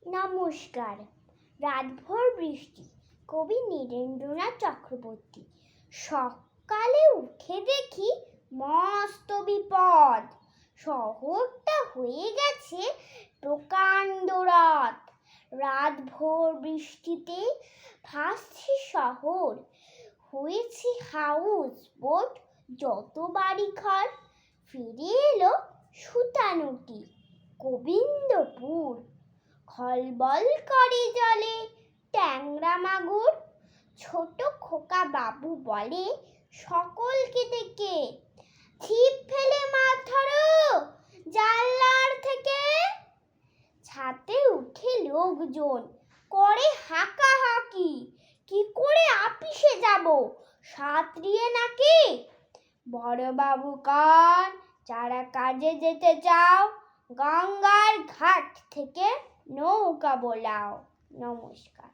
নমস্কার। রাতভর বৃষ্টি, কবি নীরেন্দ্রনাথ চক্রবর্তী। সকালে উঠে দেখি মস্ত বিপদ, শহরটা হয়ে গেছে প্রকাণ্ড রাত। রাতভর বৃষ্টিতে ভাসছে শহর, হয়েছে হাউস বোট যত বাড়িঘর। ফিরে এলো সুতানুটি গোবিন্দপুর, খলবল করে জলে ট্যাংরা মাগুর। ছোট খোকা বাবু বলে সকলকে ডেকে, ছিপ ফেলে মাছ ধরো জানলার থেকে। ছাদে উঠে লোকজন করে হাঁকাহাঁকি, কি করে আপিসে যাব সাঁতরিয়ে নাকি। বড়বাবু কন, যারা কাজে যেতে চাও গঙ্গার ঘাট থেকে নৌকা বোলাও। নমস্কার।